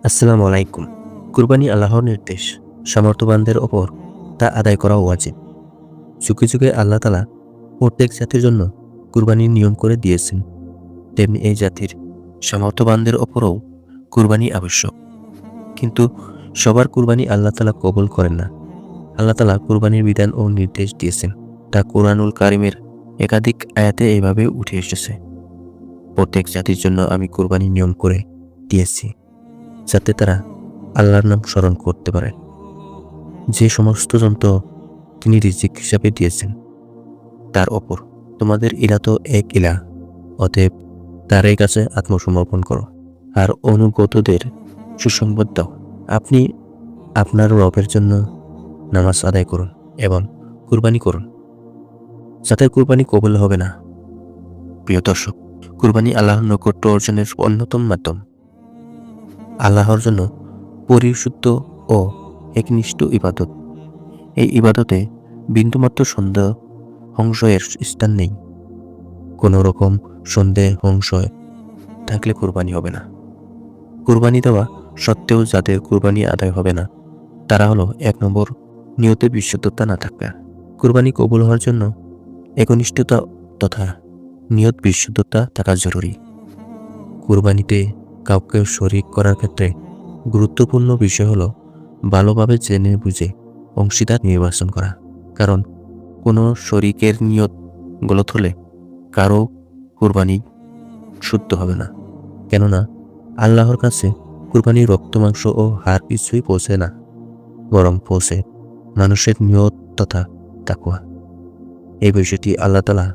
আসসালামু আলাইকুম। কুরবানি আল্লাহর নির্দেশ। সামর্থ্যবানদের ওপর তা আদায় করা ওয়াজিব। যুগে যুগে আল্লাহ তাআলা প্রত্যেক জাতির জন্য কুরবানির নিয়ম করে দিয়েছেন। তেমনি এই জাতির সামর্থ্যবানদের ওপরও কুরবানি আবশ্যক। কিন্তু সবার কুরবানি আল্লাহ তাআলা কবুল করেন না। আল্লাহ তাআলা কুরবানির বিধান ও নির্দেশ দিয়েছেন। তা কুরআনুল কারিমের একাধিক আয়াতে এভাবে উঠে এসেছে। প্রত্যেক জাতির জন্য আমি কুরবানির নিয়ম করে দিয়েছি, যাতে তারা আল্লাহর নাম স্মরণ করতে পারে। যে সমস্ত জন্তু তিনি রিজিক হিসাবে দিয়েছেন তার ওপর তোমাদের ইলা তো এক ইলা, অতএব তারই কাছে আত্মসমর্পণ করো আর অনুগতদের সুসংবাদ দাও। আপনি আপনার রবের জন্য নামাজ আদায় করুন এবং কুরবানি করুন। যাদের কুরবানি কবুল হবে না, প্রিয় দর্শক, কুরবানি আল্লাহর নৈকট্য অর্জনের অন্যতম মাধ্যম। আল্লাহর জন্য পরিশুদ্ধ ও একনিষ্ঠ ইবাদত। এই ইবাদতে বিন্দুমাত্র সন্দেহ সংশয়ের স্থান নেই। কোনো রকম সন্দেহ সংশয় থাকলে কুরবানি হবে না। কুরবানি দেওয়া সত্ত্বেও যাদের কুরবানি আদায় হবে না, তারা হলো ১ নম্বর, নিয়তে বিশুদ্ধতা না থাকা। কুরবানি কবুল হওয়ার জন্য একনিষ্ঠতা তথা নিয়ত বিশুদ্ধতা থাকা জরুরি। কুরবানিতে কাউকে শরিক করার ক্ষেত্রে গুরুত্বপূর্ণ বিষয় হলো ভালোভাবে জেনে বুঝে অংশীদার নির্বাচন করা। কারণ কোনো শরিকের নিয়ত গলত হলে কারো কুরবানি শুদ্ধ হবে না। কেননা আল্লাহর কাছে কুরবানির রক্ত, মাংস ও হাড় কিছুই পৌঁছে না, বরং পৌঁছে মানুষের নিয়ত তথা তাকওয়া। এই বিষয়টি আল্লাহ তাআলা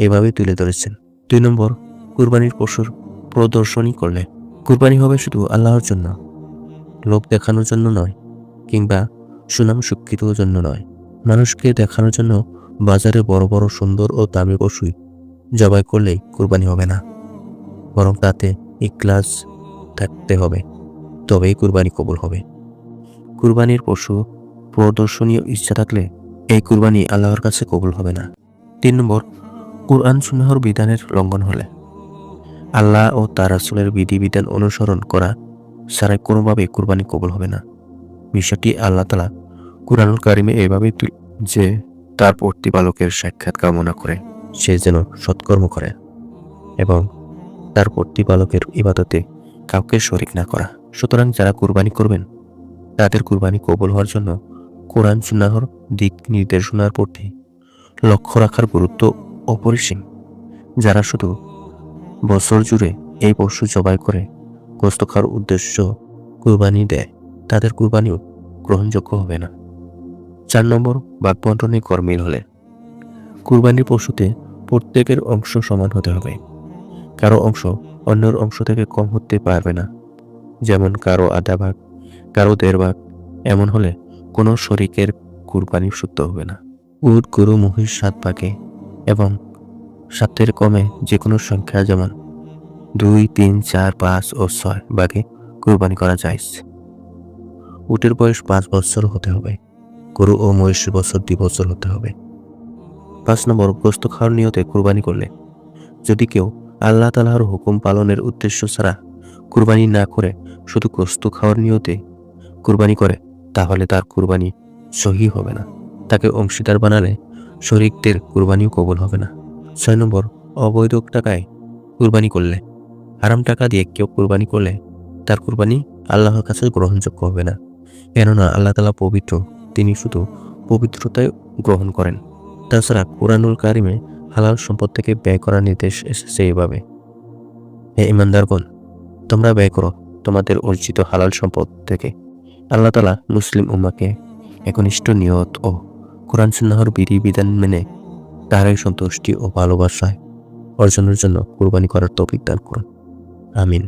এভাবে তুলে ধরেছেন। ২ নম্বর, কুরবানির পশুর প্রদর্শনী করলে। কুরবানি হবে শুধু আল্লাহর জন্য, লোক দেখানোর জন্য নয়, কিংবা সুনাম সুখ্যাতির জন্য নয়। মানুষকে দেখানোর জন্য বাজারে বড় বড় সুন্দর ও দামি পশু জবাই করলেই কুরবানি হবে না, বরং তাতে ইখলাস থাকতে হবে, তবেই কুরবানি কবুল হবে। কুরবানির পশু প্রদর্শনীয় ইচ্ছা থাকলে এই কুরবানি আল্লাহর কাছে কবুল হবে না। ৩ নম্বর, কুরআন সুন্নাহর বিধানের লঙ্ঘন হলে। আল্লাহ ও তার রাসূলের বিধিবিধান অনুসরণ করা ছাড়াই কোনোভাবেই কুরবানি কবুল হবে না। বিষয়টি আল্লাহ তাআলা কুরআনুল কারিমে এভাবে যে তার প্রতিপালকের সাক্ষাৎ কামনা করে সে যেন সৎকর্ম করে এবং তার প্রতিপালকের ইবাদতে কাউকে শরিক না করা। সুতরাং যারা কুরবানি করবেন তাদের কুরবানি কবুল হওয়ার জন্য কোরআন সুন্নাহর দিক নির্দেশনার প্রতি লক্ষ্য রাখার গুরুত্ব অপরিসীম। যারা শুধু বছর জুড়ে এই পশু জবাই করে গোশত খাওয়ার উদ্দেশ্য কুরবানি দেয়, তাদের কুরবানিও গ্রহণযোগ্য হবে না। ৪ নম্বর, ভাগ-বণ্টনে গরমিল হলে। কুরবানির পশুতে প্রত্যেকের অংশ সমান হতে হবে। কারো অংশ অন্যের অংশ থেকে কম হতে পারবে না। যেমন কারো আধা ভাগ, কারো ১.৫ ভাগ। এমন হলে কোনো শরিকের কুরবানি শুদ্ধ হবে না। উট, গরু, মহিষ ৭ ভাগে এবং ৭-এর কমে যে কোনো সংখ্যা, যেমন ২, ৩, ৪, ৫ ও ৬ ভাগে কুরবানি করা জায়েজ। উটের বয়স ৫ বছর হতে হবে। গরু ও মহিষের বছর ২ বছর হতে হবে। ৫ নম্বর, গোশত খাওয়ার নিয়তে কুরবানি করলে। যদি কেউ আল্লাহ তাআলার হুকুম পালনের উদ্দেশ্য ছাড়া কুরবানি না করে শুধু গোশত খাওয়ার নিয়তে কুরবানি করে, তাহলে তার কুরবানি সহিহ হবে না। তাকে অংশীদার বানালে শরিকদের কুরবানিও কবুল হবে না। ৬ নম্বর, অবৈধ টাকায় কুরবানি করলে। হারাম টাকা দিয়ে কেউ কুরবানি করলে তার কুরবানি আল্লাহর কাছে গ্রহণযোগ্য হবে না। কেননা আল্লাহ তাআলা পবিত্র, তিনি শুধু পবিত্রতায় গ্রহণ করেন। তাছাড়া কুরআনুল কারিমে হালাল সম্পদ থেকে ব্যয় করার নির্দেশ এসেছে এভাবে: হে ঈমানদারগণ, তোমরা ব্যয় করো তোমাদের অর্জিত হালাল সম্পদ থেকে। আল্লাহ তাআলা মুসলিম উম্মাহকে একনিষ্ঠ নিয়ত ও কুরআন সুন্নাহর বিধিবিধান মেনে তারই সন্তুষ্টি ও ভালোবাসায় অর্জনের জন্য কুরবানি করার তৌফিক দান করুন। আমিন।